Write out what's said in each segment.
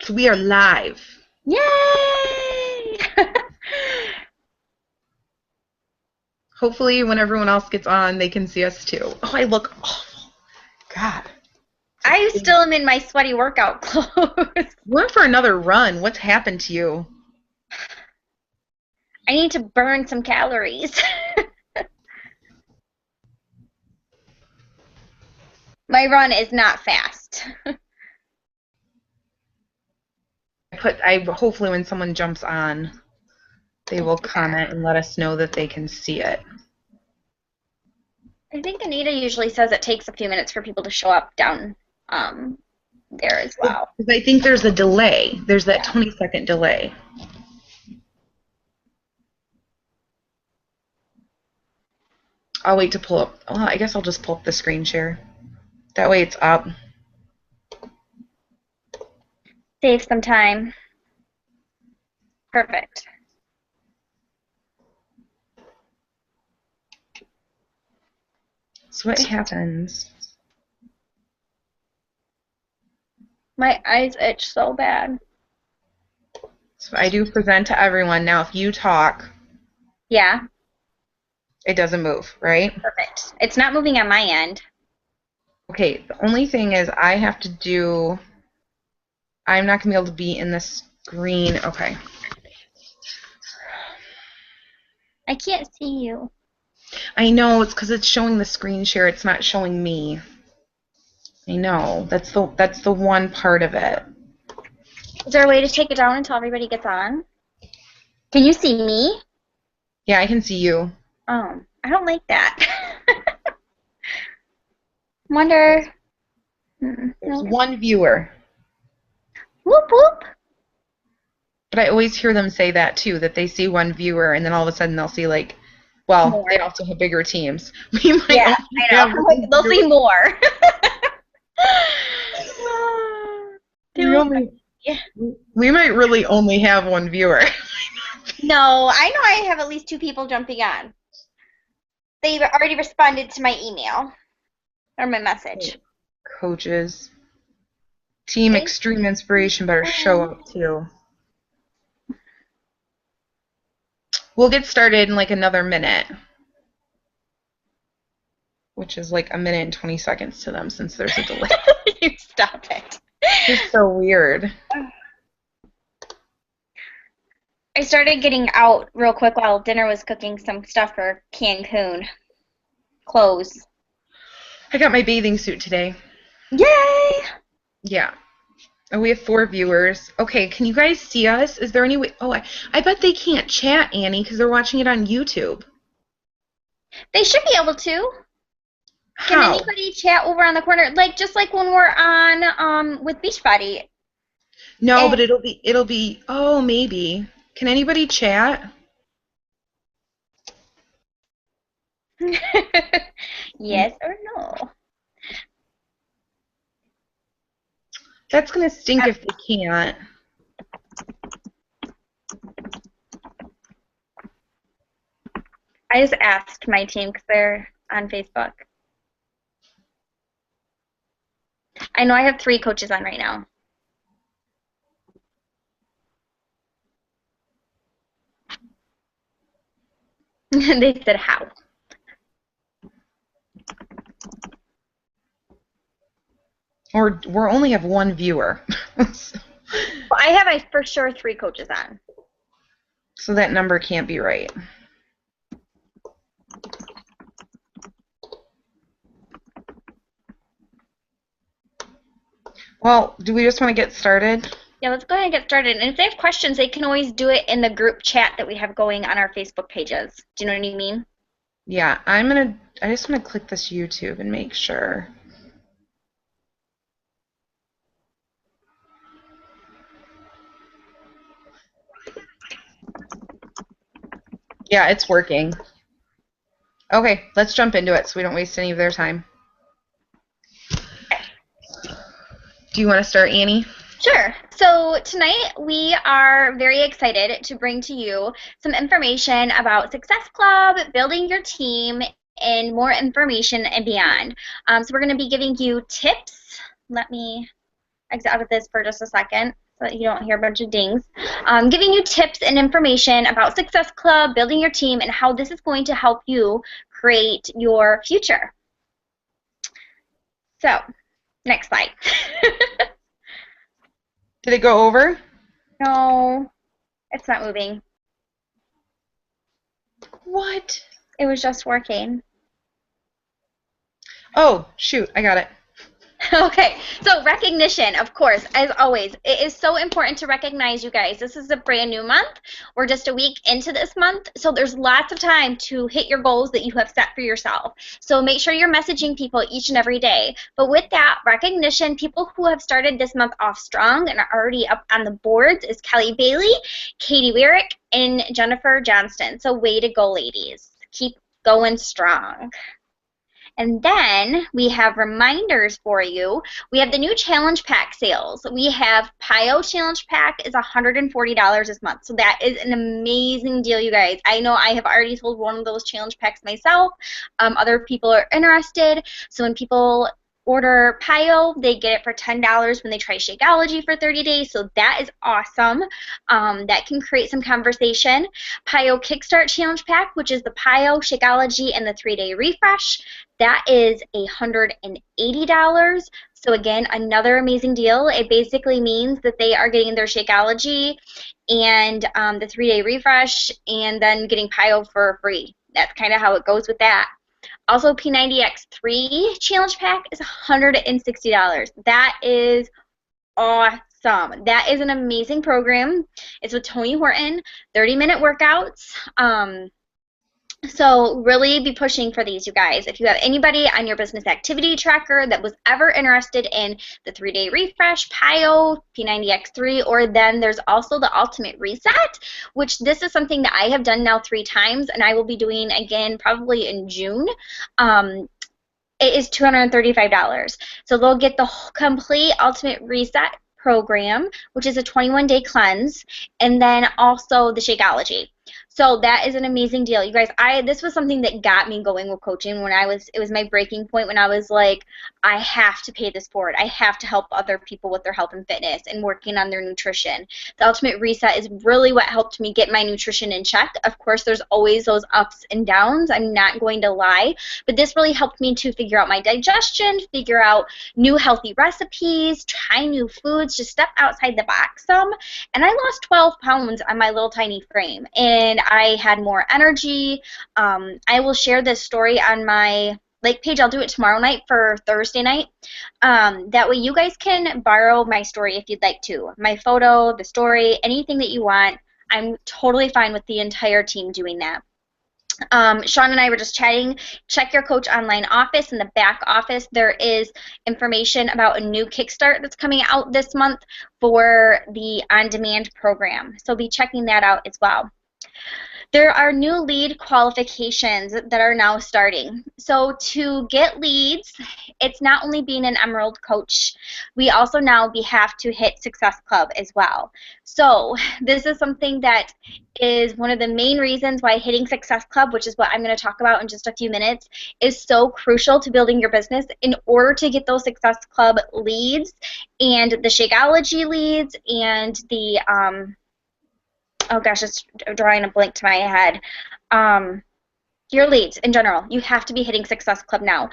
So we are live. Yay! Hopefully when everyone else gets on, they can see us too. Oh, I look awful. God. I still am in my sweaty workout clothes. Went for another run. What's happened to you? I need to burn some calories. My run is not fast. Hopefully when someone jumps on, they will comment and let us know that they can see it. I think Anita usually says it takes a few minutes for people to show up down there as well. Because I think there's a delay. There's that 20-second delay. I'll wait to pull up. Well, I guess I'll just pull up the screen share. That way it's up. Save some time. Perfect. So what happens? My eyes itch so bad. So I do present to everyone. Now if you talk, Yeah. it doesn't move, right? Perfect. It's not moving on my end. Okay, the only thing is I'm not going to be able to be in the screen. Okay. I can't see you. I know, it's because it's showing the screen share. It's not showing me. I know. That's the one part of it. Is there a way to take it down until everybody gets on? Can you see me? Yeah, I can see you. Oh, I don't like that. Wonder. There's No. one viewer. Whoop whoop. But I always hear them say that too, that they see one viewer and then all of a sudden they'll see well, they also have bigger teams. We might Yeah, I know. They'll see more. We might really only have one viewer. No, I know I have at least 2 people jumping on. They've already responded to my email or my message. Coaches. Team Extreme Inspiration better show up too. We'll get started in another minute, which is 1 minute and 20 seconds to them since there's a delay. You stop it. It's so weird. I started getting out real quick while dinner was cooking some stuff for Cancun. Clothes. I got my bathing suit today. Yay! Yeah. Oh, we have 4 viewers. Okay, can you guys see us? Is there any way? Oh, I bet they can't chat, Annie, because they're watching it on YouTube. They should be able to. How? Can anybody chat over on the corner? Just like when we're on with Beachbody. No, but it'll be oh, maybe. Can anybody chat? Yes or no? That's going to stink if they can't. I just asked my team because they're on Facebook. I know I have 3 coaches on right now. They said how. Or we only have 1 viewer. Well, I have for sure 3 coaches on. So that number can't be right. Well, do we just want to get started? Yeah, let's go ahead and get started. And if they have questions, they can always do it in the group chat that we have going on our Facebook pages. Do you know what I mean? Yeah, I just want to click this YouTube and make sure. Yeah, it's working. Okay, let's jump into it so we don't waste any of their time. Do you want to start, Annie? Sure. So tonight we are very excited to bring to you some information about Success Club, building your team, and more information and beyond. So we're going to be giving you tips. Let me exit out of this for just a second. so that you don't hear a bunch of dings. Giving you tips and information about Success Club, building your team, and how this is going to help you create your future. So, next slide. Did it go over? No, it's not moving. What? It was just working. Oh, shoot, I got it. Okay, so recognition, of course, as always. It is so important to recognize you guys. This is a brand new month. We're just a week into this month, so there's lots of time to hit your goals that you have set for yourself. So make sure you're messaging people each and every day. But with that, recognition, people who have started this month off strong and are already up on the boards is Kelly Bailey, Katie Wyrick, and Jennifer Johnston. So way to go, ladies. Keep going strong. And then we have reminders for you. We have the new Challenge Pack sales. We have PIO Challenge Pack is $140 this month. So that is an amazing deal, you guys. I know I have already sold one of those Challenge Packs myself. Other people are interested. So when people order PIO, they get it for $10 when they try Shakeology for 30 days, so that is awesome. That can create some conversation. PIO Kickstart Challenge Pack, which is the PIO, Shakeology, and the 3-day refresh, that is $180. So again, another amazing deal. It basically means that they are getting their Shakeology and the 3-day refresh and then getting PIO for free. That's kind of how it goes with that. Also, P90X3 Challenge Pack is $160. That is awesome. That is an amazing program. It's with Tony Horton, 30-minute workouts. So really be pushing for these, you guys. If you have anybody on your business activity tracker that was ever interested in the 3-day refresh, PIO, P90X3, or then there's also the Ultimate Reset, which this is something that I have done now 3 times, and I will be doing again probably in June. It is $235. So they'll get the complete Ultimate Reset program, which is a 21-day cleanse, and then also the Shakeology. So that is an amazing deal. You guys, this was something that got me going with coaching when it was my breaking point when I was like, I have to pay this forward. I have to help other people with their health and fitness and working on their nutrition. The Ultimate Reset is really what helped me get my nutrition in check. Of course, there's always those ups and downs. I'm not going to lie. But this really helped me to figure out my digestion, figure out new healthy recipes, try new foods, just step outside the box some. And I lost 12 pounds on my little tiny frame. And I had more energy. I will share this story on my Lake page. I'll do it tomorrow night for Thursday night. That way you guys can borrow my story if you'd like to. My photo, the story, anything that you want. I'm totally fine with the entire team doing that. Sean and I were just chatting. Check your Coach Online office. In the back office, there is information about a new Kickstart that's coming out this month for the on-demand program. So be checking that out as well. There are new lead qualifications that are now starting. So to get leads, it's not only being an Emerald coach, we also now have to hit Success Club as well. So this is something that is one of the main reasons why hitting Success Club, which is what I'm going to talk about in just a few minutes, is so crucial to building your business in order to get those Success Club leads and the Shakeology leads and the oh gosh, it's drawing a blank to my head. Your leads in general, you have to be hitting Success Club now.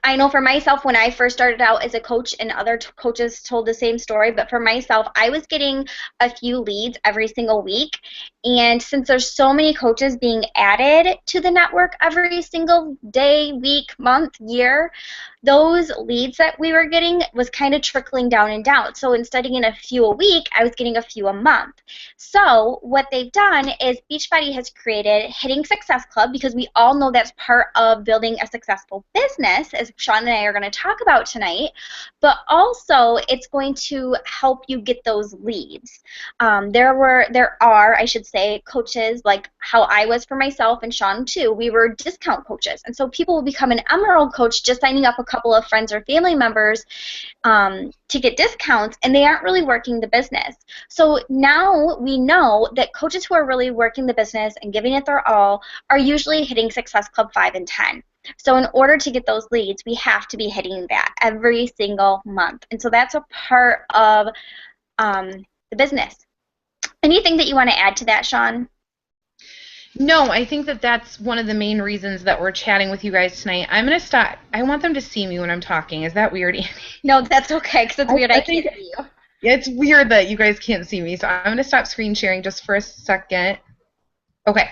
I know for myself, when I first started out as a coach, and other coaches told the same story, but for myself, I was getting a few leads every single week. And since there's so many coaches being added to the network every single day, week, month, year, those leads that we were getting was kind of trickling down and down. So instead of getting a few a week, I was getting a few a month. So what they've done is Beachbody has created Hitting Success Club, because we all know that's part of building a successful business, as Sean and I are going to talk about tonight, but also it's going to help you get those leads. There are, I should say, coaches like how I was for myself and Sean too. We were discount coaches, and so people will become an Emerald coach just signing up a couple of friends or family members to get discounts, and they aren't really working the business. So now we know that coaches who are really working the business and giving it their all are usually hitting Success Club 5 and 10. So in order to get those leads, we have to be hitting that every single month. And so that's a part of the business. Anything that you want to add to that, Sean? No, I think that that's one of the main reasons that we're chatting with you guys tonight. I'm going to stop. I want them to see me when I'm talking. Is that weird, Annie? No, that's okay, because it's weird I think can't see you. It's weird that you guys can't see me, so I'm going to stop screen sharing just for a second. Okay.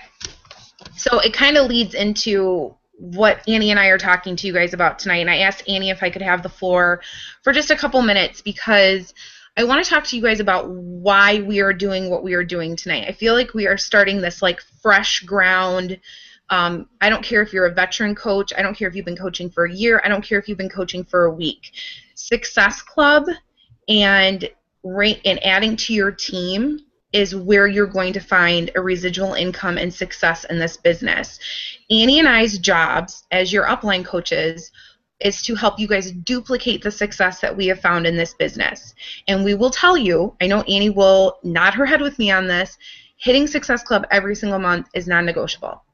So it kind of leads into what Annie and I are talking to you guys about tonight, and I asked Annie if I could have the floor for just a couple minutes because I want to talk to you guys about why we are doing what we are doing tonight. I feel like we are starting this like fresh ground. I don't care if you're a veteran coach. I don't care if you've been coaching for a year. I don't care if you've been coaching for a week. Success Club and adding to your team is where you're going to find a residual income and success in this business. Annie and I's jobs as your upline coaches is to help you guys duplicate the success that we have found in this business. And we will tell you, I know Annie will nod her head with me on this, hitting Success Club every single month is non-negotiable.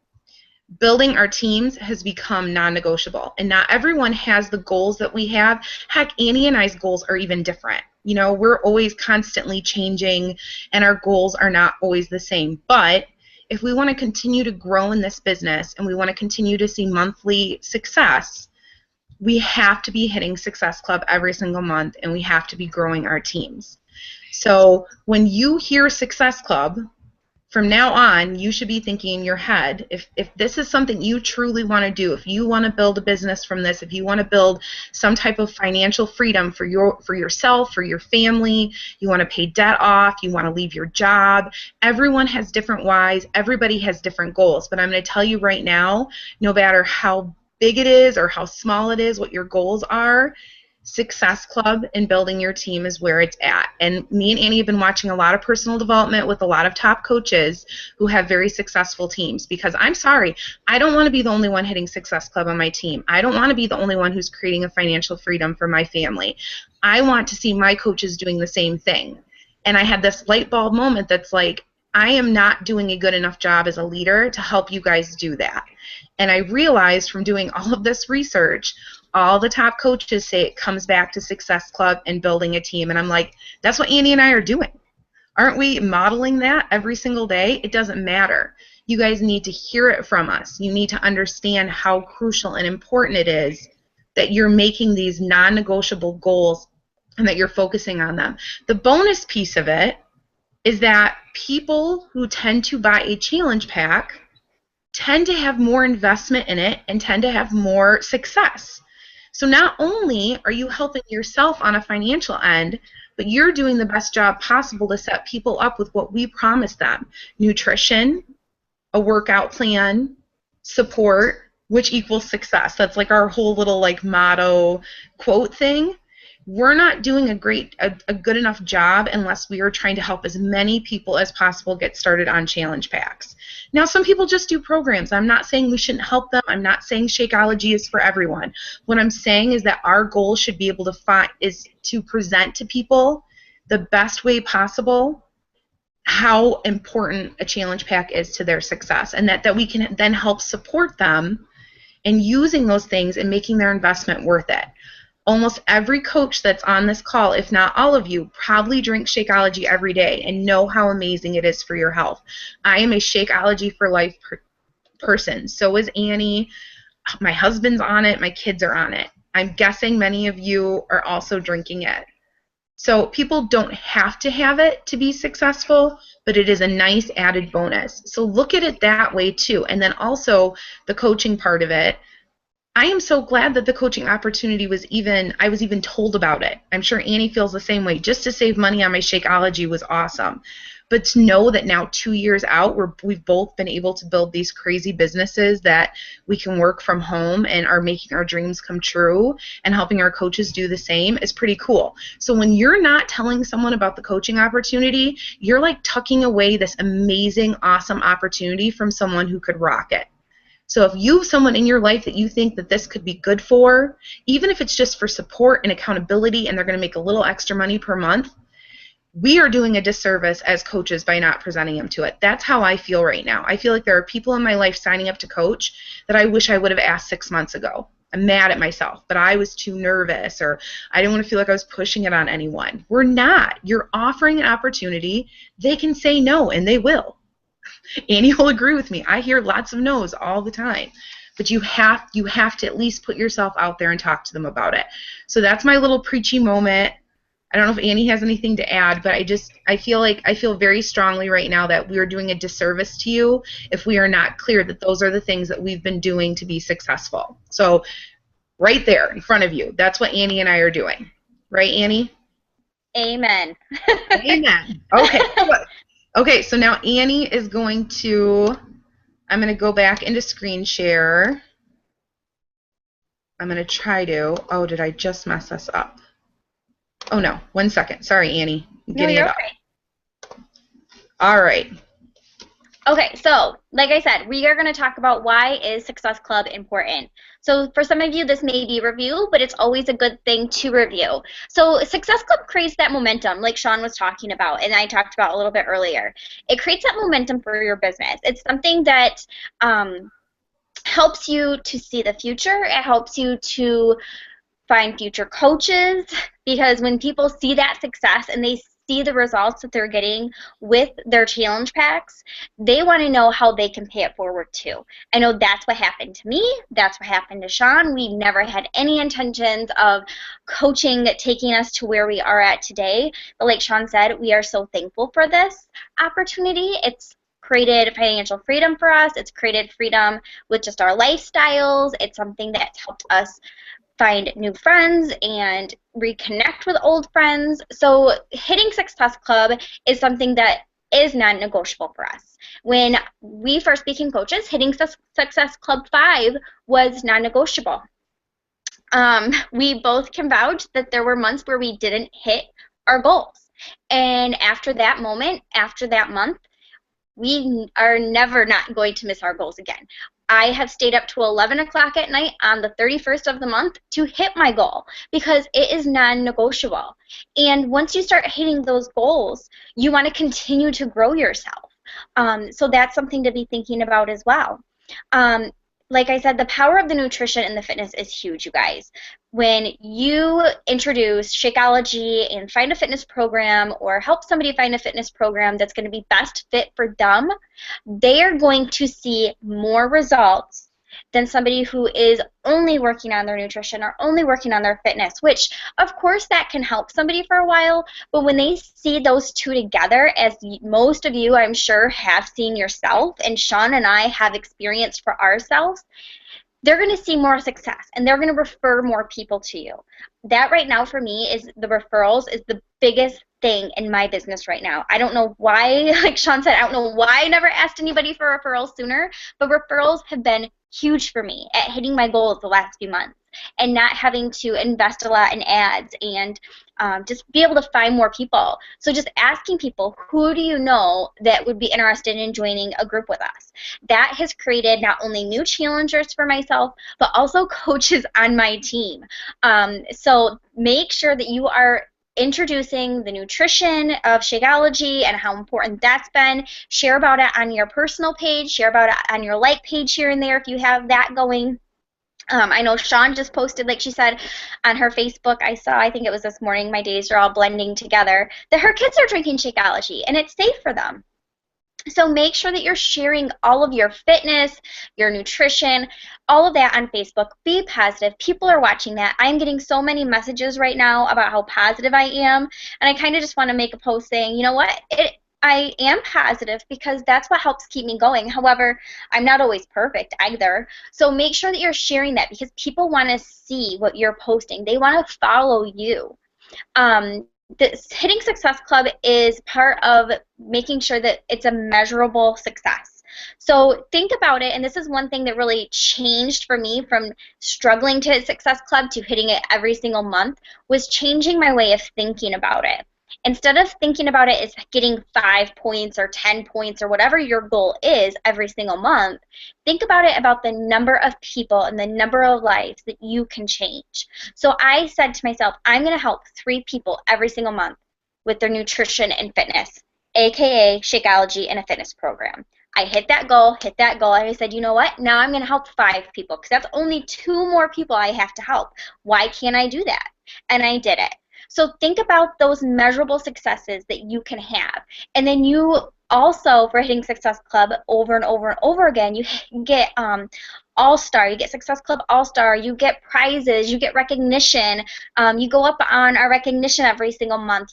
Building our teams has become non-negotiable. And not everyone has the goals that we have. Heck, Annie and I's goals are even different. You know, we're always constantly changing and our goals are not always the same. But if we want to continue to grow in this business and we want to continue to see monthly success, we have to be hitting Success Club every single month and we have to be growing our teams. So when you hear Success Club, from now on, you should be thinking in your head, if this is something you truly want to do, if you want to build a business from this, if you want to build some type of financial freedom for yourself, for your family, you want to pay debt off, you want to leave your job, everyone has different whys, everybody has different goals. But I'm going to tell you right now, no matter how big it is or how small it is, what your goals are, Success Club and building your team is where it's at. And me and Annie have been watching a lot of personal development with a lot of top coaches who have very successful teams because I'm sorry, I don't want to be the only one hitting Success Club on my team. I don't want to be the only one who's creating a financial freedom for my family. I want to see my coaches doing the same thing. And I had this light bulb moment that's like, I am not doing a good enough job as a leader to help you guys do that. And I realized from doing all of this research, all the top coaches say it comes back to Success Club and building a team. And I'm like, that's what Annie and I are doing. Aren't we modeling that every single day? It doesn't matter. You guys need to hear it from us. You need to understand how crucial and important it is that you're making these non-negotiable goals and that you're focusing on them. The bonus piece of it is that people who tend to buy a challenge pack tend to have more investment in it and tend to have more success. So not only are you helping yourself on a financial end, but you're doing the best job possible to set people up with what we promise them. Nutrition, a workout plan, support, which equals success. That's like our whole little like motto quote thing. We're not doing a good enough job unless we are trying to help as many people as possible get started on challenge packs. Now, some people just do programs. I'm not saying we shouldn't help them. I'm not saying Shakeology is for everyone. What I'm saying is that our goal should be able to present to people the best way possible how important a challenge pack is to their success, and that we can then help support them in using those things and making their investment worth it. Almost every coach that's on this call, if not all of you, probably drink Shakeology every day and know how amazing it is for your health. I am a Shakeology for life person. So is Annie. My husband's on it. My kids are on it. I'm guessing many of you are also drinking it. So people don't have to have it to be successful, but it is a nice added bonus. So look at it that way too. And then also the coaching part of it. I am so glad that the coaching opportunity I was even told about it. I'm sure Annie feels the same way. Just to save money on my Shakeology was awesome. But to know that now 2 years out, we've both been able to build these crazy businesses that we can work from home and are making our dreams come true and helping our coaches do the same is pretty cool. So when you're not telling someone about the coaching opportunity, you're like tucking away this amazing, awesome opportunity from someone who could rock it. So if you have someone in your life that you think that this could be good for, even if it's just for support and accountability and they're going to make a little extra money per month, we are doing a disservice as coaches by not presenting them to it. That's how I feel right now. I feel like there are people in my life signing up to coach that I wish I would have asked 6 months ago. I'm mad at myself, but I was too nervous, or I didn't want to feel like I was pushing it on anyone. We're not. You're offering an opportunity. They can say no, and they will. Annie will agree with me. I hear lots of no's all the time. But you have to at least put yourself out there and talk to them about it. So that's my little preachy moment. I don't know if Annie has anything to add, but I feel very strongly right now that we are doing a disservice to you if we are not clear that those are the things that we've been doing to be successful. So right there in front of you, that's what Annie and I are doing. Right, Annie? Amen. Amen. Okay. Okay, so now Annie is going to, I'm going to go back into screen share. I'm going to try to, oh, did I just mess this up? Oh, no. 1 second. Sorry, Annie. No, you're okay. All right. Okay, so like I said, we are going to talk about why is Success Club important. So for some of you, this may be review, but it's always a good thing to review. So Success Club creates that momentum, like Sean was talking about, and I talked about a little bit earlier. It creates that momentum for your business. It's something that helps you to see the future. It helps you to find future coaches, because when people see that success and they see the results that they're getting with their challenge packs, they want to know how they can pay it forward too. I know that's what happened to me. That's what happened to Sean. We never had any intentions of coaching taking us to where we are at today. But like Sean said, we are so thankful for this opportunity. It's created financial freedom for us. It's created freedom with just our lifestyles. It's something that's helped us find new friends and reconnect with old friends. So hitting Success Club is something that is non-negotiable for us. When we first became coaches, hitting Success Club 5 was non-negotiable. We both can vouch that there were months where we didn't hit our goals. And after that moment, after that month, we are never not going to miss our goals again. I have stayed up to 11 o'clock at night on the 31st of the month to hit my goal because it is non-negotiable. And once you start hitting those goals, you want to continue to grow yourself. So that's something to be thinking about as well. Like I said, the power of the nutrition and the fitness is huge, you guys. When you introduce Shakeology and find a fitness program or help somebody find a fitness program that's going to be best fit for them, they are going to see more results than somebody who is only working on their nutrition or only working on their fitness, which of course that can help somebody for a while, but when they see those two together, as most of you I'm sure have seen yourself and Sean and I have experienced for ourselves, they're going to see more success and they're going to refer more people to you. That right now for me is the referrals is the biggest thing in my business right now. I don't know why, like Sean said, I don't know why I never asked anybody for referrals sooner, but referrals have been huge for me at hitting my goals the last few months and not having to invest a lot in ads and just be able to find more people. So just asking people, who do you know that would be interested in joining a group with us? That has created not only new challengers for myself, but also coaches on my team. So make sure that you are introducing the nutrition of Shakeology and how important that's been. Share about it on your personal page. Share about it on your like page here and there if you have that going. I know Sean just posted, like she said, on her Facebook, I think it was this morning, my days are all blending together, that her kids are drinking Shakeology, and it's safe for them. So make sure that you're sharing all of your fitness, your nutrition, all of that on Facebook. Be positive. People are watching that. I'm getting so many messages right now about how positive I am, and I kind of just want to make a post saying, you know what, I am positive because that's what helps keep me going. However, I'm not always perfect either. So make sure that you're sharing that because people want to see what you're posting. They want to follow you. The Hitting Success Club is part of making sure that it's a measurable success. So think about it, and this is one thing that really changed for me from struggling to hit Success Club to hitting it every single month, was changing my way of thinking about it. Instead of thinking about it as getting 5 points or 10 points or whatever your goal is every single month, think about it about the number of people and the number of lives that you can change. So I said to myself, I'm going to help 3 people every single month with their nutrition and fitness, aka Shakeology and a fitness program. I hit that goal, and I said, you know what? Now I'm going to help 5 people because that's only 2 more people I have to help. Why can't I do that? And I did it. So think about those measurable successes that you can have. And then you also, for hitting Success Club over and over and over again, you get All-Star, you get Success Club All-Star, you get prizes, you get recognition. You go up on our recognition every single month.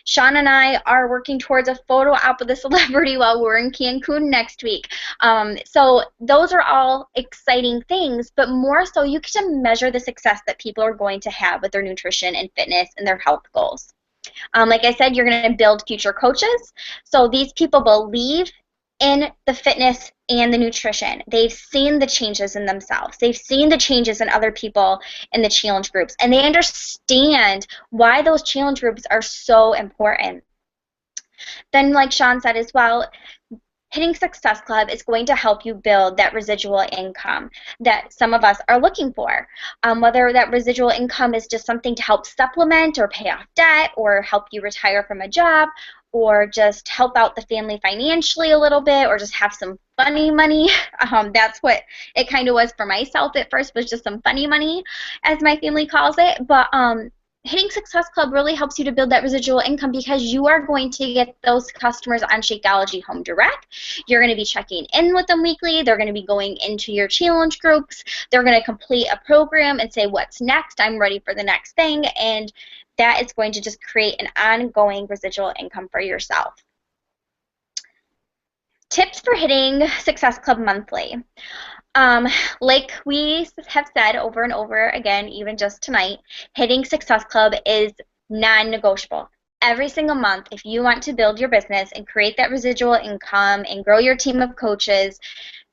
Sean and I are working towards a photo op with a celebrity while we're in Cancun next week. So those are all exciting things, but more so you get to measure the success that people are going to have with their nutrition and fitness and their health goals. Like I said, you're going to build future coaches. So these people believe in the fitness and the nutrition. They've seen the changes in themselves. They've seen the changes in other people in the challenge groups, and they understand why those challenge groups are so important. Then, like Sean said as well, hitting Success Club is going to help you build that residual income that some of us are looking for. Whether that residual income is just something to help supplement or pay off debt or help you retire from a job or just help out the family financially a little bit or just have some funny money. That's what it kind of was for myself at first, was just some funny money, as my family calls it. But hitting Success Club really helps you to build that residual income because you are going to get those customers on Shakeology Home Direct. You're going to be checking in with them weekly. They're going to be going into your challenge groups. They're going to complete a program and say, what's next? I'm ready for the next thing. And that is going to just create an ongoing residual income for yourself. Tips for hitting Success Club monthly. Like we have said over and over again, even just tonight, hitting Success Club is non-negotiable. Every single month, if you want to build your business and create that residual income and grow your team of coaches,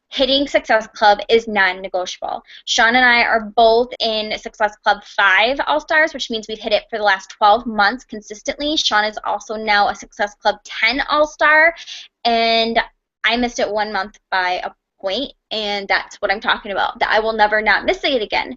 hitting Success Club is non-negotiable. Sean and I are both in Success Club 5 All-Stars, which means we've hit it for the last 12 months consistently. Sean is also now a Success Club 10 All-Star, and I missed it 1 month by a point, and that's what I'm talking about, that I will never not miss it again.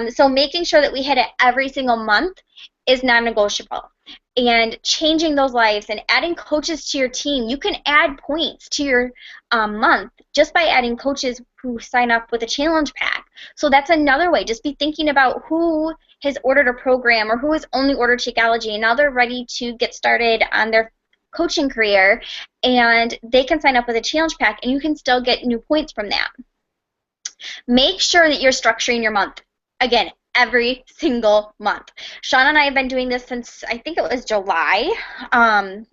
So making sure that we hit it every single month is non-negotiable. And changing those lives and adding coaches to your team, you can add points to your month just by adding coaches who sign up with a challenge pack. So that's another way. Just be thinking about who has ordered a program or who has only ordered Shakeology, and now they're ready to get started on their coaching career, and they can sign up with a challenge pack, and you can still get new points from that. Make sure that you're structuring your month. Again, every single month. Sean and I have been doing this since, I think it was July.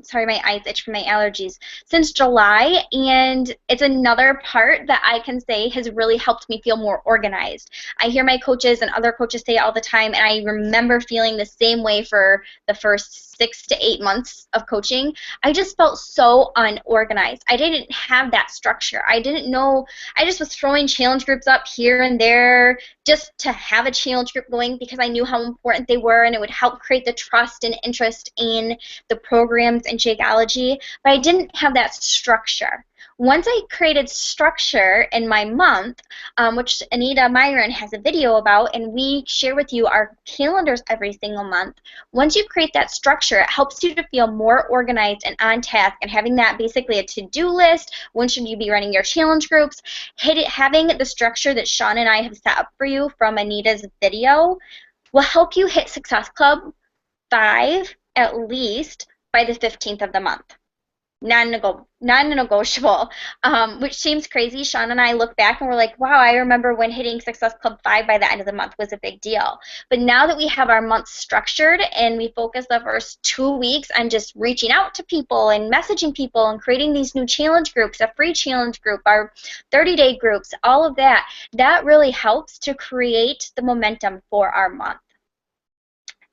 Sorry, my eyes itch from my allergies. Since July, and it's another part that I can say has really helped me feel more organized. I hear my coaches and other coaches say it all the time, and I remember feeling the same way for the first 6 to 8 months of coaching. I just felt so unorganized. I didn't have that structure. I didn't know. I just was throwing challenge groups up here and there just to have a challenge group going because I knew how important they were, and it would help create the trust and interest in the programs and Shakeology, but I didn't have that structure. Once I created structure in my month, which Anita Myron has a video about, and we share with you our calendars every single month, once you create that structure, it helps you to feel more organized and on task, and having that basically a to-do list. When should you be running your challenge groups? Having the structure that Sean and I have set up for you from Anita's video will help you hit Success Club 5 at least by the 15th of the month. Non-negotiable, which seems crazy. Sean and I look back and we're like, wow, I remember when hitting Success Club 5 by the end of the month was a big deal. But now that we have our month structured and we focus the first 2 weeks on just reaching out to people and messaging people and creating these new challenge groups, a free challenge group, our 30-day groups, all of that, that really helps to create the momentum for our month.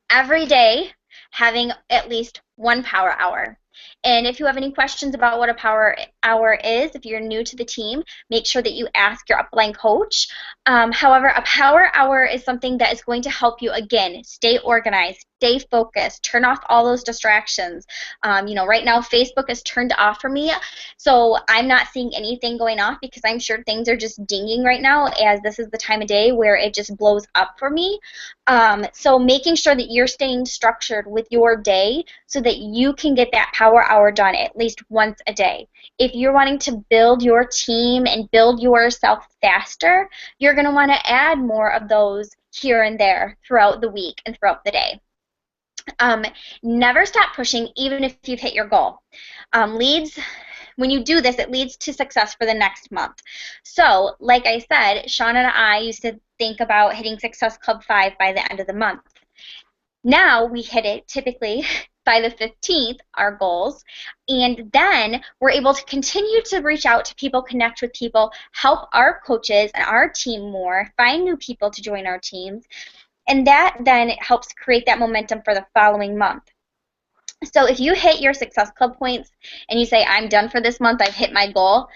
Every day, having at least 1 power hour. And if you have any questions about what a power hour is, if you're new to the team, make sure that you ask your upline coach. However, a power hour is something that is going to help you, again, stay organized, stay focused, turn off all those distractions. Right now Facebook is turned off for me, so I'm not seeing anything going off because I'm sure things are just dinging right now, as this is the time of day where it just blows up for me. So making sure that you're staying structured with your day so that you can get that power hour done at least once a day. If you're wanting to build your team and build yourself faster, you're going to want to add more of those here and there throughout the week and throughout the day. Never stop pushing even if you've hit your goal. When you do this, it leads to success for the next month. So, like I said, Sean and I used to think about hitting Success Club 5 by the end of the month. Now we hit it typically by the 15th, our goals, and then we're able to continue to reach out to people, connect with people, help our coaches and our team more, find new people to join our teams, and that then helps create that momentum for the following month. So if you hit your Success Club points and you say, I'm done for this month, I've hit my goal,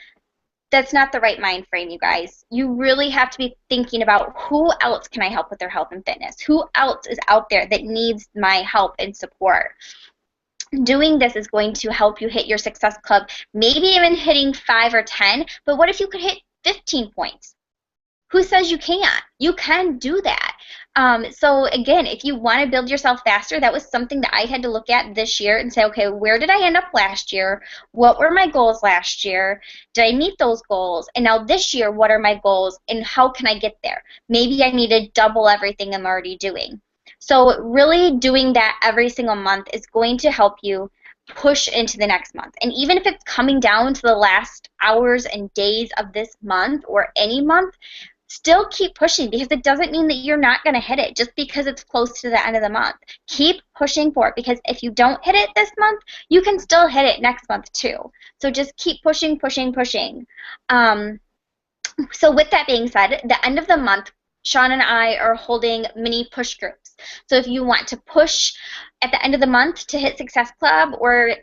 that's not the right mind frame, you guys. You really have to be thinking about who else can I help with their health and fitness? Who else is out there that needs my help and support? Doing this is going to help you hit your Success Club, maybe even hitting 5 or 10, but what if you could hit 15 points? Who says you can't? You can do that. So again, if you want to build yourself faster, that was something that I had to look at this year and say, okay, where did I end up last year? What were my goals last year? Did I meet those goals? And now this year, what are my goals and how can I get there? Maybe I need to double everything I'm already doing. So really doing that every single month is going to help you push into the next month. And even if it's coming down to the last hours and days of this month or any month, still keep pushing, because it doesn't mean that you're not going to hit it just because it's close to the end of the month. Keep pushing for it, because if you don't hit it this month, you can still hit it next month too. So just keep pushing, pushing, pushing. So with that being said, at the end of the month, Sean and I are holding mini push groups. So if you want to push at the end of the month to hit Success Club, or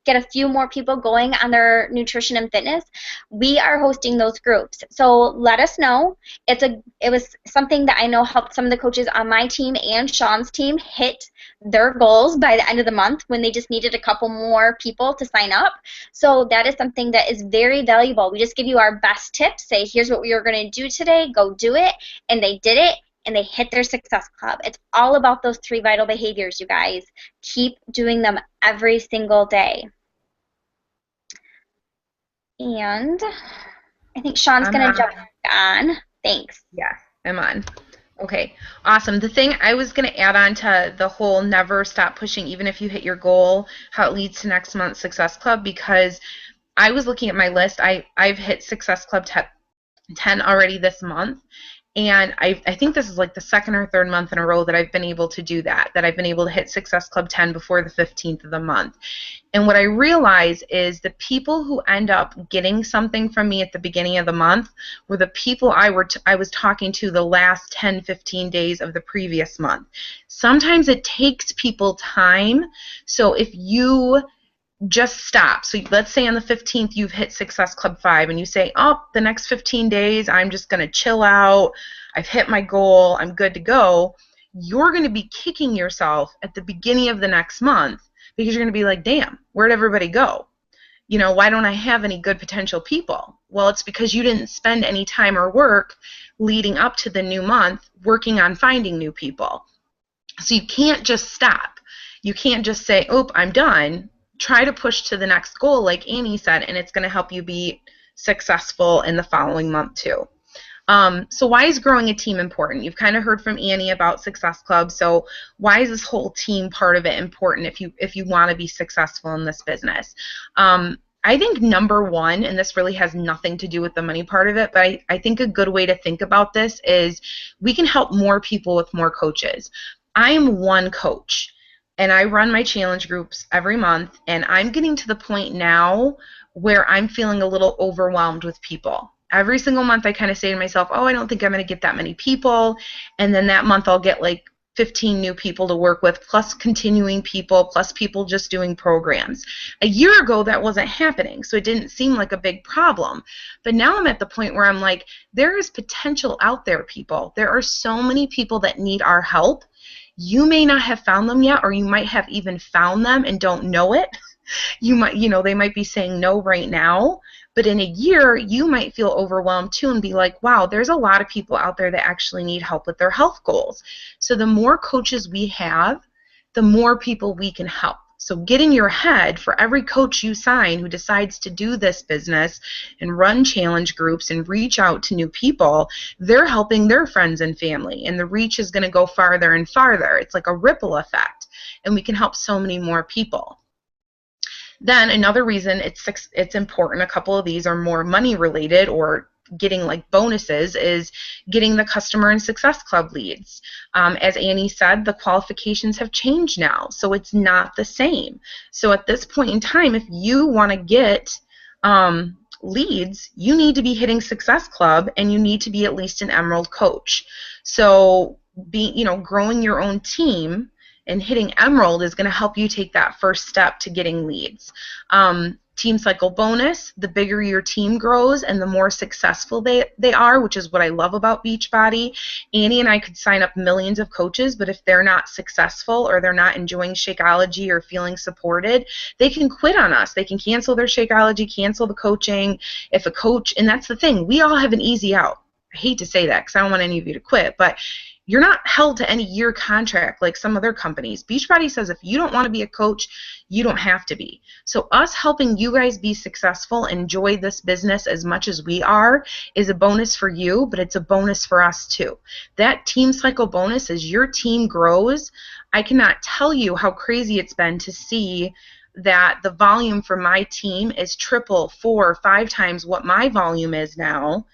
get a few more people going on their nutrition and fitness, we are hosting those groups. So let us know. It was something that I know helped some of the coaches on my team and Sean's team hit their goals by the end of the month when they just needed a couple more people to sign up. So that is something that is very valuable. We just give you our best tips, say here's what we are going to do today, go do it, and they did it. And they hit their Success Club. It's all about those 3 vital behaviors, you guys. Keep doing them every single day. And I think Sean's going to jump on. Thanks. Yeah, I'm on. Okay, awesome. The thing I was going to add on to the whole never stop pushing, even if you hit your goal, how it leads to next month's Success Club, because I was looking at my list. I've hit Success Club 10 already this month. And I think this is like the second or third month in a row that I've been able to do that I've been able to hit Success Club 10 before the 15th of the month. And what I realize is the people who end up getting something from me at the beginning of the month were the people I was talking to the last 10, 15 days of the previous month. Sometimes it takes people time. So if you just stop. So let's say on the 15th you've hit Success Club 5 and you say, oh, the next 15 days I'm just going to chill out. I've hit my goal. I'm good to go. You're going to be kicking yourself at the beginning of the next month because you're going to be like, damn, where'd everybody go? Why don't I have any good potential people? Well, it's because you didn't spend any time or work leading up to the new month working on finding new people. So you can't just stop. You can't just say, oh, I'm done. Try to push to the next goal, like Annie said, and it's going to help you be successful in the following month too. So why is growing a team important? You've kind of heard from Annie about Success Club. So why is this whole team part of it important if you want to be successful in this business? I think number one, and this really has nothing to do with the money part of it, but I think a good way to think about this is we can help more people with more coaches. I am one coach. And I run my challenge groups every month, and I'm getting to the point now where I'm feeling a little overwhelmed with people. Every single month I kind of say to myself, oh, I don't think I'm going to get that many people, and then that month I'll get like 15 new people to work with, plus continuing people, plus people just doing programs. A year ago that wasn't happening, so it didn't seem like a big problem. But now I'm at the point where I'm like, there is potential out there, people. There are so many people that need our help. You may not have found them yet, or you might have even found them and don't know it. You might, they might be saying no right now, but in a year, you might feel overwhelmed too and be like, wow, there's a lot of people out there that actually need help with their health goals. So the more coaches we have, the more people we can help. So get in your head, for every coach you sign who decides to do this business and run challenge groups and reach out to new people, they're helping their friends and family, and the reach is going to go farther and farther. It's like a ripple effect, and we can help so many more people. Then another reason it's important, a couple of these are more money related or getting like bonuses, is getting the customer and success club leads. As Annie said, the qualifications have changed now, so it's not the same. So at this point in time, if you want to get leads, you need to be hitting Success Club, and you need to be at least an Emerald coach. So growing your own team and hitting Emerald is going to help you take that first step to getting leads. Team cycle bonus, the bigger your team grows and the more successful they are, which is what I love about Beachbody. Annie and I could sign up millions of coaches, but if they're not successful or they're not enjoying Shakeology or feeling supported, they can quit on us. They can cancel their Shakeology, cancel the coaching. If a coach, and that's the thing, we all have an easy out. I hate to say that because I don't want any of you to quit, but you're not held to any year contract like some other companies. Beachbody says if you don't want to be a coach, you don't have to be. So us helping you guys be successful, enjoy this business as much as we are, is a bonus for you, but it's a bonus for us too. That team cycle bonus, as your team grows, I cannot tell you how crazy it's been to see that the volume for my team is 3, 4, 5 times what my volume is now.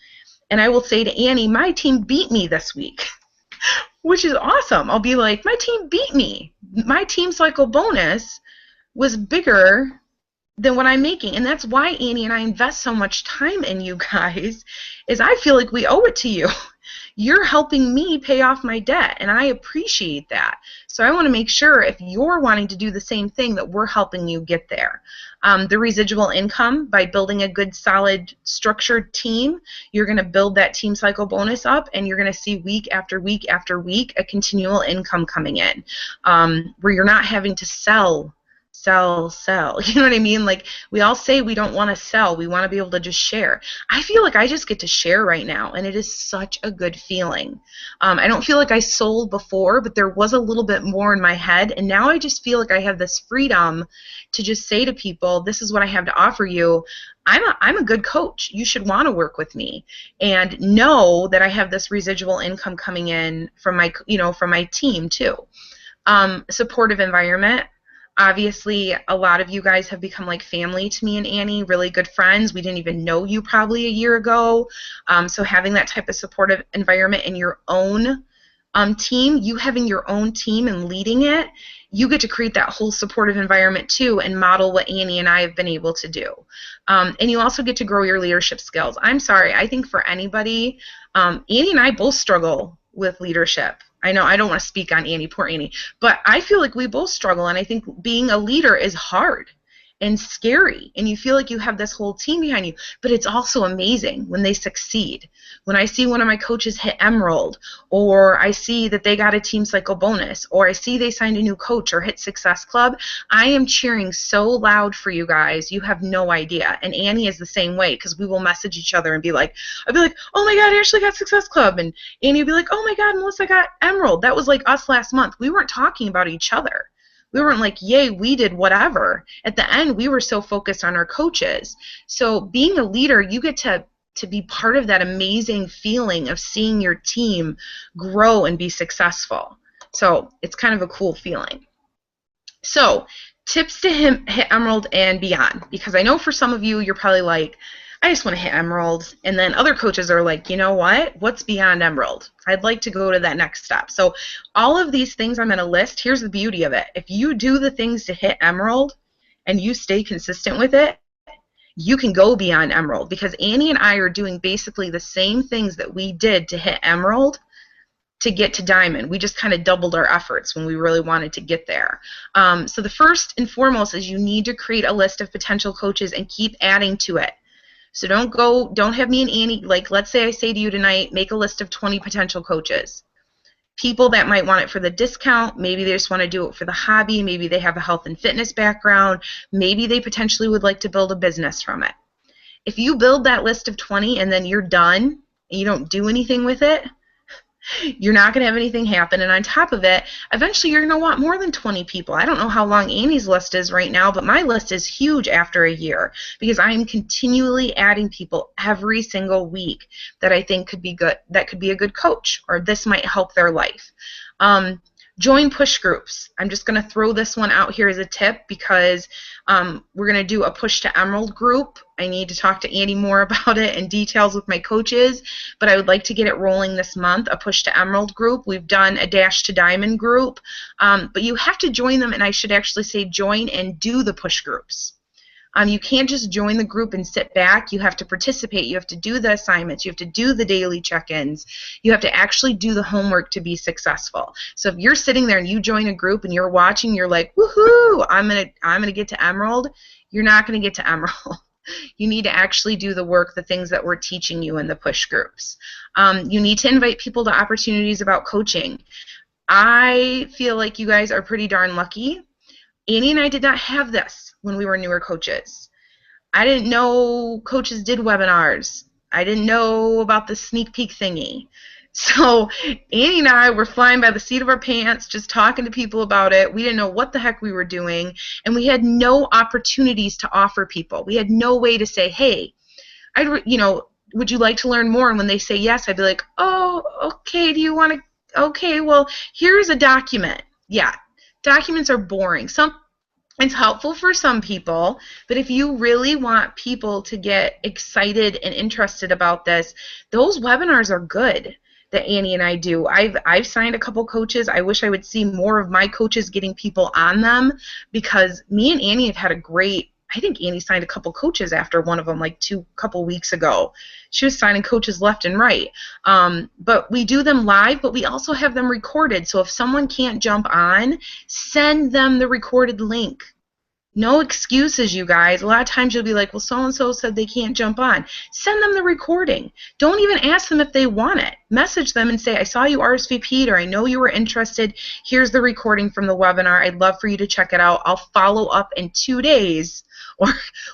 And I will say to Annie, my team beat me this week. Which is awesome. I'll be like, my team beat me. My team cycle bonus was bigger than what I'm making. And that's why Annie and I invest so much time in you guys, is I feel like we owe it to you. You're helping me pay off my debt, and I appreciate that. So I want to make sure if you're wanting to do the same thing that we're helping you get there. The residual income, by building a good, solid, structured team, you're going to build that team cycle bonus up, and you're going to see week after week after week a continual income coming in, where you're not having to sell. You know what I mean? Like, we all say we don't want to sell. We want to be able to just share. I feel like I just get to share right now, and it is such a good feeling. I don't feel like I sold before, but there was a little bit more in my head, and now I just feel like I have this freedom to just say to people, this is what I have to offer you. I'm a good coach. You should want to work with me, and know that I have this residual income coming in from my team too. Supportive environment. Obviously, a lot of you guys have become like family to me and Annie, really good friends. We didn't even know you probably a year ago. So having that type of supportive environment in your own team, you having your own team and leading it, you get to create that whole supportive environment too and model what Annie and I have been able to do. And you also get to grow your leadership skills. I'm sorry, I think for anybody, Annie and I both struggle with leadership. I know I don't want to speak on Annie, poor Annie, but I feel like we both struggle, and I think being a leader is hard and scary, and you feel like you have this whole team behind you, but it's also amazing when they succeed. When I see one of my coaches hit Emerald, or I see that they got a team cycle bonus, or I see they signed a new coach or hit Success Club, I am cheering so loud for you guys, you have no idea. And Annie is the same way, because we will message each other and be like, I'll be like, oh my God, Ashley got Success Club, and Annie will be like, oh my God, Melissa got Emerald. That was like us last month. We weren't talking about each other. We weren't like, yay, we did whatever. At the end, we were so focused on our coaches. So being a leader, you get to be part of that amazing feeling of seeing your team grow and be successful. So it's kind of a cool feeling. So tips to hit Emerald and beyond, because I know for some of you, you're probably like, I just want to hit Emerald. And then other coaches are like, you know what? What's beyond Emerald? I'd like to go to that next step. So all of these things I'm going to list, here's the beauty of it. If you do the things to hit Emerald and you stay consistent with it, you can go beyond Emerald, because Annie and I are doing basically the same things that we did to hit Emerald to get to Diamond. We just kind of doubled our efforts when we really wanted to get there. So the first and foremost is you need to create a list of potential coaches and keep adding to it. So don't have me and Annie, like, let's say I say to you tonight, make a list of 20 potential coaches. people that might want it for the discount, maybe they just want to do it for the hobby, maybe they have a health and fitness background, maybe they potentially would like to build a business from it. If you build that list of 20 and then you're done and you don't do anything with it, you're not going to have anything happen. And on top of it, eventually you're going to want more than 20 people. I don't know how long Annie's list is right now, but my list is huge after a year because I'm continually adding people every single week that I think could be good, that could be a good coach, or this might help their life. Join push groups. I'm just going to throw this one out here as a tip because we're going to do a Push to Emerald group. I need to talk to Annie more about it in details with my coaches, but I would like to get it rolling this month, a Push to Emerald group. We've done a Dash to Diamond group, but you have to join them, and I should actually say join and do the push groups. You can't just join the group and sit back. You have to participate. You have to do the assignments. You have to do the daily check-ins. You have to actually do the homework to be successful. So if you're sitting there and you join a group and you're watching, you're like, woohoo, I'm gonna get to Emerald. You're not gonna get to Emerald. You need to actually do the work, the things that we're teaching you in the push groups. You need to invite people to opportunities about coaching. I feel like you guys are pretty darn lucky. Annie and I did not have this when we were newer coaches. I didn't know coaches did webinars. I didn't know about the sneak peek thingy. So Annie and I were flying by the seat of our pants, just talking to people about it. We didn't know what the heck we were doing, and we had no opportunities to offer people. We had no way to say, hey, would you like to learn more? And when they say yes, I'd be like, oh, okay, do you want to, okay, well, here's a document. Yeah, documents are boring. It's helpful for some people, but if you really want people to get excited and interested about this, those webinars are good that Annie and I do. I've signed a couple coaches. I wish I would see more of my coaches getting people on them because me and Annie have had a great, I think Annie signed a couple coaches after one of them like couple weeks ago. She was signing coaches left and right. But we do them live, but we also have them recorded. So if someone can't jump on, send them the recorded link. No excuses, you guys. A lot of times you'll be like, well, so-and-so said they can't jump on. Send them the recording. Don't even ask them if they want it. Message them and say, I saw you RSVP'd, or I know you were interested. Here's the recording from the webinar. I'd love for you to check it out. I'll follow up in 2 days or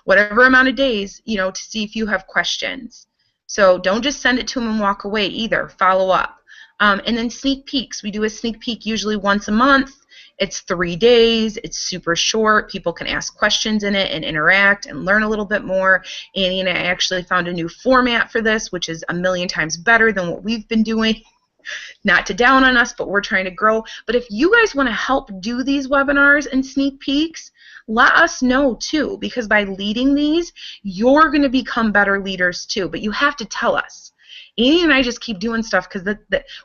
whatever amount of days, to see if you have questions. So don't just send it to them and walk away either. Follow up. And then sneak peeks. We do a sneak peek usually once a month. It's 3 days. It's super short. People can ask questions in it and interact and learn a little bit more. Annie and I actually found a new format for this, which is a million times better than what we've been doing. Not to down on us, but we're trying to grow. But if you guys want to help do these webinars and sneak peeks, let us know too, because by leading these, you're going to become better leaders too. But you have to tell us. Annie and I just keep doing stuff because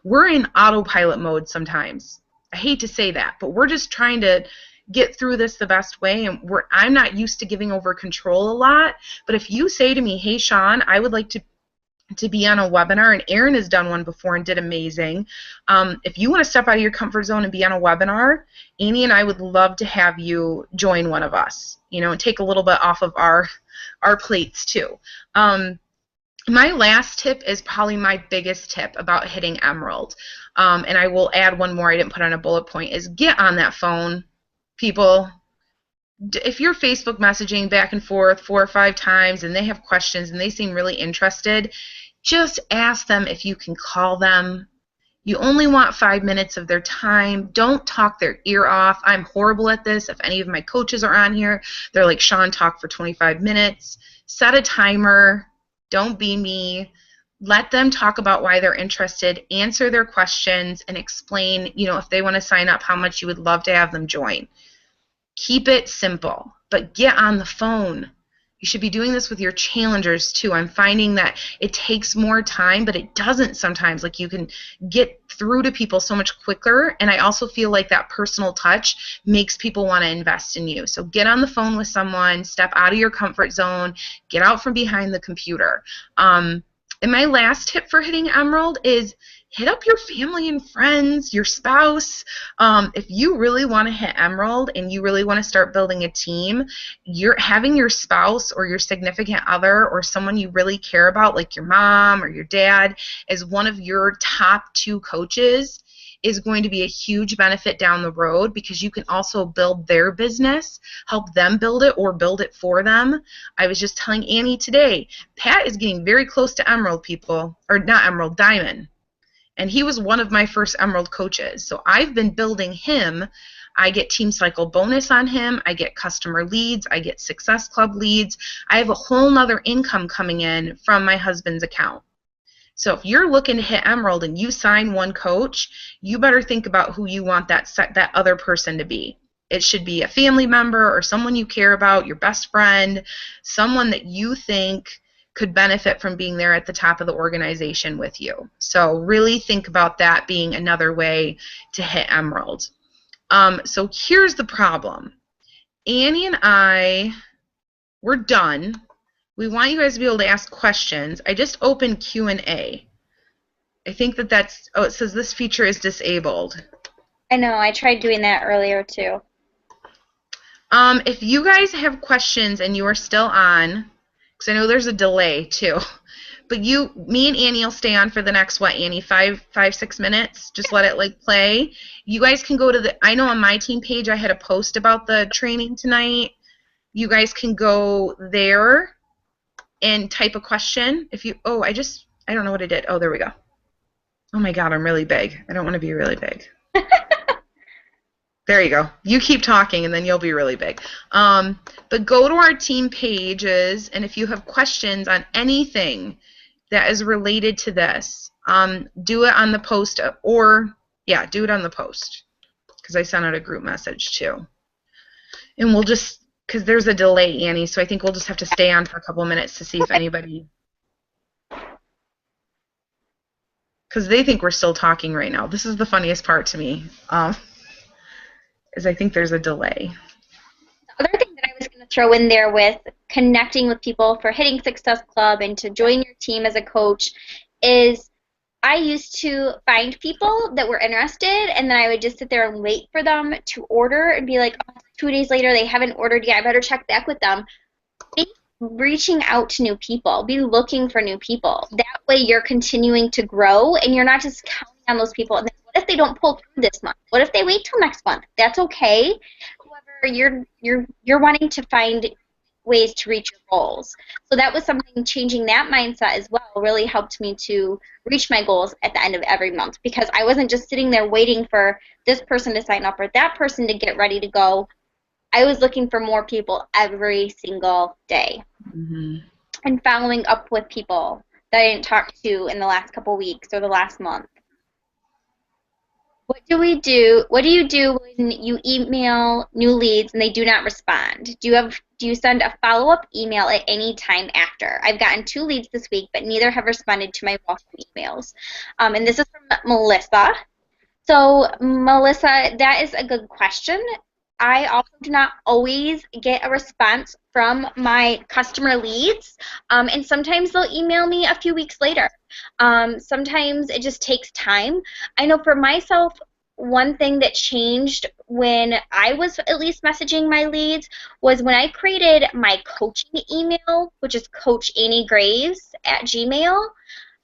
we're in autopilot mode sometimes. I hate to say that, but we're just trying to get through this the best way, and I'm not used to giving over control a lot, but if you say to me, hey, Sean, I would like to be on a webinar, and Erin has done one before and did amazing. If you want to step out of your comfort zone and be on a webinar, Annie and I would love to have you join one of us, and take a little bit off of our plates too. My last tip is probably my biggest tip about hitting Emerald. And I will add one more I didn't put on a bullet point, is get on that phone, people. If you're Facebook messaging back and forth 4 or 5 times and they have questions and they seem really interested, just ask them if you can call them. You only want 5 minutes of their time. Don't talk their ear off. I'm horrible at this. If any of my coaches are on here, they're like, Sean, talk for 25 minutes. Set a timer. Don't be me. Let them talk about why they're interested, answer their questions, and explain, if they want to sign up, how much you would love to have them join. Keep it simple, but get on the phone. You should be doing this with your challengers too. I'm finding that it takes more time, but it doesn't sometimes. Like, you can get through to people so much quicker, and I also feel like that personal touch makes people want to invest in you. So get on the phone with someone, step out of your comfort zone, get out from behind the computer. And my last tip for hitting Emerald is hit up your family and friends, your spouse. If you really want to hit Emerald and you really want to start building a team, having your spouse or your significant other or someone you really care about, like your mom or your dad, as one of your top 2 coaches is going to be a huge benefit down the road, because you can also build their business, help them build it, or build it for them. I was just telling Annie today, Pat is getting very close to Emerald, people, or not Emerald, Diamond. And he was one of my first Emerald coaches. So I've been building him. I get Team Cycle bonus on him. I get customer leads. I get Success Club leads. I have a whole nother income coming in from my husband's account. So if you're looking to hit Emerald and you sign one coach, you better think about who you want that other person to be. It should be a family member or someone you care about, your best friend, someone that you think could benefit from being there at the top of the organization with you. So really think about that being another way to hit Emerald. So here's the problem. Annie and I, we're done. We want you guys to be able to ask questions. I just opened Q&A. I think that's, oh, it says this feature is disabled. I know, I tried doing that earlier too. If you guys have questions and you are still on, because I know there's a delay too, but me and Annie will stay on for the next, what, Annie, 6 minutes? Just let it play. You guys can go to I know on my team page I had a post about the training tonight. You guys can go there and type a question. I don't know what I did. Oh, there we go. Oh my God, I'm really big. I don't want to be really big. There you go. You keep talking and then you'll be really big. But go to our team pages, and if you have questions on anything that is related to this, do it on the post, do it on the post, because I sent out a group message too. And we'll just, because there's a delay, Annie, so I think we'll just have to stay on for a couple minutes to see if anybody, because they think we're still talking right now. This is the funniest part to me, is I think there's a delay. The other thing that I was going to throw in there with connecting with people for hitting Success Club and to join your team as a coach is I used to find people that were interested, and then I would just sit there and wait for them to order and be like, oh, 2 days later they haven't ordered yet, I better check back with them. Be reaching out to new people. Be looking for new people. That way you're continuing to grow, and you're not just counting on those people. And then what if they don't pull through this month? What if they wait till next month? That's okay. However, you're wanting to find ways to reach your goals. So that was something, changing that mindset as well really helped me to reach my goals at the end of every month, because I wasn't just sitting there waiting for this person to sign up or that person to get ready to go. I was looking for more people every single day. Mm-hmm. And following up with people that I didn't talk to in the last couple weeks or the last month. What do you do when you email new leads and they do not respond? Do you send a follow-up email at any time after? I've gotten 2 leads this week, but neither have responded to my welcome emails. And this is from Melissa. So, Melissa, that is a good question. I also do not always get a response from my customer leads, and sometimes they'll email me a few weeks later. Sometimes it just takes time. I know for myself, one thing that changed when I was at least messaging my leads was when I created my coaching email, which is coachanniegraves@gmail.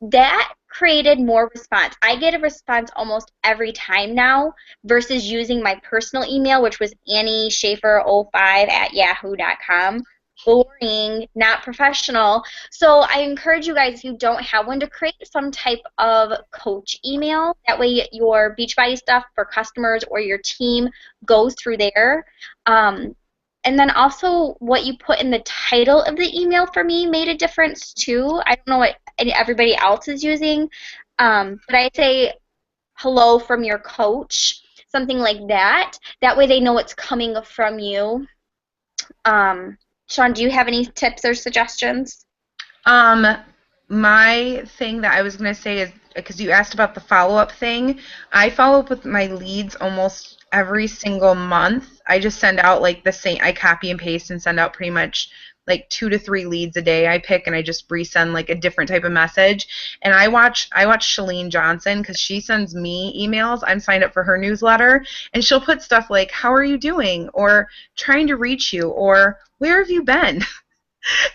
That created more response. I get a response almost every time now versus using my personal email, which was annieschaefer05@yahoo.com. Boring, not professional. So I encourage you guys, if you don't have one, to create some type of coach email. That way your Beachbody stuff for customers or your team goes through there. And then also what you put in the title of the email for me made a difference too. I don't know what everybody else is using, but I say hello from your coach, something like that. That way they know it's coming from you. Sean, do you have any tips or suggestions? My thing that I was going to say is, because you asked about the follow-up thing, I follow up with my leads almost every single month. I just send out the same, I copy and paste and send out pretty much 2 to 3 leads a day I pick, and I just resend a different type of message. And I watch Chalene Johnson, because she sends me emails. I'm signed up for her newsletter, and she'll put stuff like, how are you doing, or trying to reach you, or where have you been?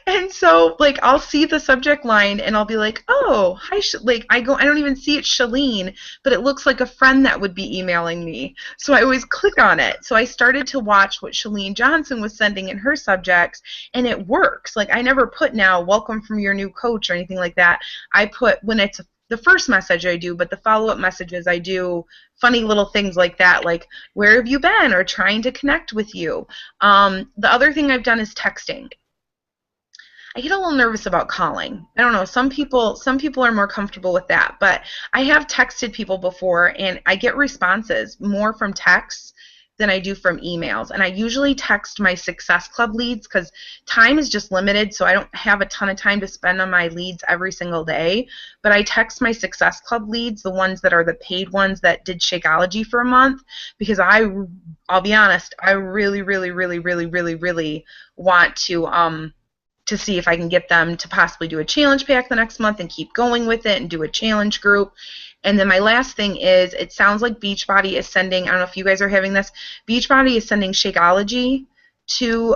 And so, like, I'll see the subject line and I'll be like, oh, hi, like, I don't even see it, Shalene, but it looks like a friend that would be emailing me. So I always click on it. So I started to watch what Shalene Johnson was sending in her subjects, and it works. Like, I never put now, welcome from your new coach or anything like that. I put when it's the first message I do, but the follow-up messages I do funny little things like that, like, where have you been, or trying to connect with you. The other thing I've done is texting. I get a little nervous about calling. I don't know. Some people are more comfortable with that, but I have texted people before and I get responses more from texts than I do from emails. And I usually text my Success Club leads because time is just limited, so I don't have a ton of time to spend on my leads every single day. But I text my Success Club leads, the ones that are the paid ones that did Shakeology for a month, because I'll be honest, I really, really, really, really, really, really want to see if I can get them to possibly do a challenge pack the next month and keep going with it and do a challenge group. And then my last thing is, it sounds like Beachbody is sending, I don't know if you guys are having this, Beachbody is sending Shakeology to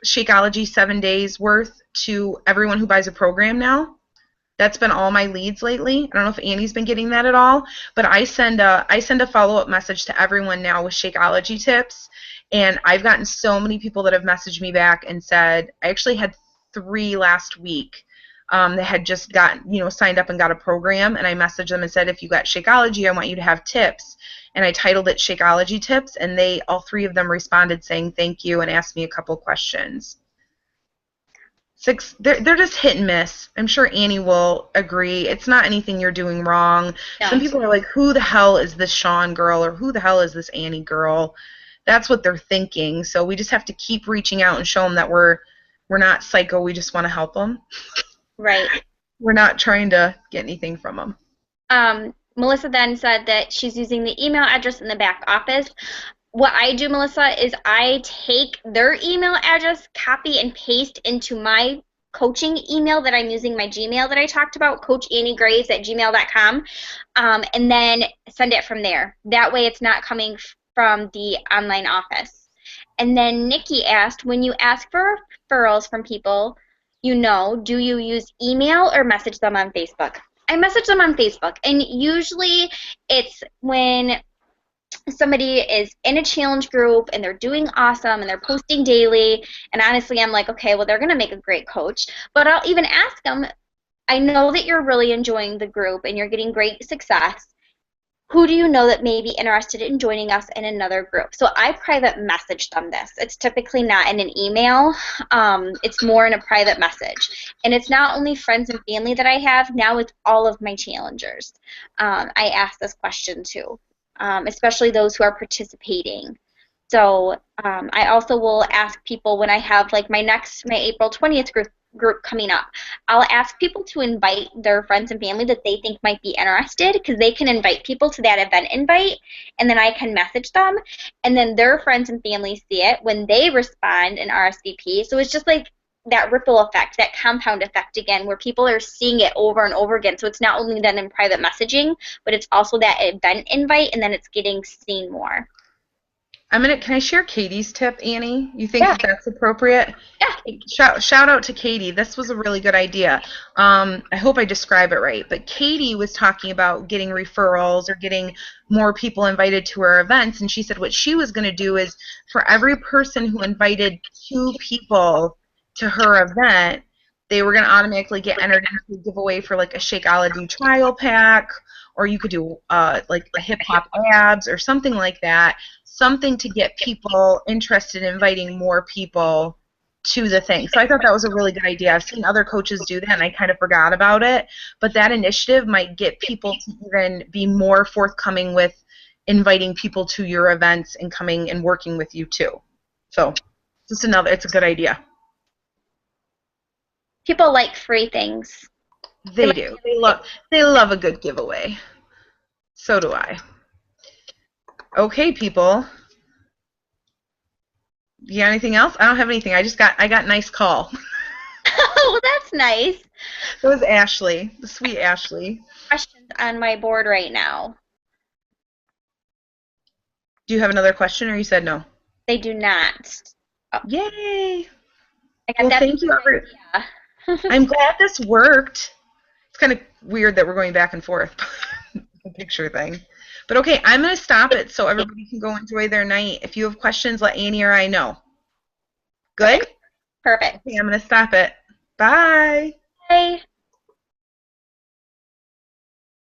Shakeology 7 days worth to everyone who buys a program now. That's been all my leads lately. I don't know if Annie's been getting that at all, but I send a follow-up message to everyone now with Shakeology tips. And I've gotten so many people that have messaged me back and said, I actually had 3 last week that had just signed up and got a program, and I messaged them and said, if you got Shakeology, I want you to have tips. And I titled it Shakeology Tips, and all 3 of them responded saying thank you and asked me a couple questions. They're just hit and miss. I'm sure Annie will agree. It's not anything you're doing wrong. No. Some people are like, who the hell is this Sean girl, or who the hell is this Annie girl? That's what they're thinking. So we just have to keep reaching out and show them that we're not psycho. We just want to help them. Right. We're not trying to get anything from them. Melissa then said that she's using the email address in the back office. What I do, Melissa, is I take their email address, copy and paste into my coaching email that I'm using, my Gmail that I talked about, coachanniegraves@gmail.com, and then send it from there. That way it's not coming from the online office. And then Nikki asked, when you ask for referrals from people, do you use email or message them on Facebook? I message them on Facebook, and usually it's when somebody is in a challenge group and they're doing awesome and they're posting daily, and honestly I'm like, okay, well, they're going to make a great coach. But I'll even ask them, I know that you're really enjoying the group and you're getting great success. Who do you know that may be interested in joining us in another group? So I private message them this. It's typically not in an email. It's more in a private message. And it's not only friends and family that I have. Now it's all of my challengers. I ask this question too, especially those who are participating. So I also will ask people when I have like my April 20th group coming up. I'll ask people to invite their friends and family that they think might be interested, because they can invite people to that event invite, and then I can message them, and then their friends and family see it when they respond and RSVP. So it's just like that ripple effect, that compound effect again, where people are seeing it over and over again. So it's not only done in private messaging, but it's also that event invite, and then it's getting seen more. Can I share Katie's tip, Annie? You think that's appropriate? Yeah. Shout out to Katie. This was a really good idea. I hope I describe it right. But Katie was talking about getting referrals or getting more people invited to her events, and she said what she was going to do is for every person who invited 2 people to her event, they were going to automatically get entered into a giveaway for like a Shakeology trial pack, or you could do like a hip hop abs or something like that. Something to get people interested in inviting more people to the thing. So I thought that was a really good idea. I've seen other coaches do that, and I kind of forgot about it. But that initiative might get people to even be more forthcoming with inviting people to your events and coming and working with you too. So it's a good idea. People like free things. They do. They love a good giveaway. So do I. Okay, people. You got anything else? I don't have anything. I got nice call. Oh, that's nice. It was Ashley, the sweet Ashley. Questions on my board right now. Do you have another question, or you said no? They do not. Oh. Yay! I got Well, that. thank you, Albert. Yeah. I'm glad this worked. It's kind of weird that we're going back and forth. The picture thing. But okay, I'm going to stop it so everybody can go enjoy their night. If you have questions, let Annie or I know. Good? Perfect. Okay, I'm going to stop it. Bye. Bye.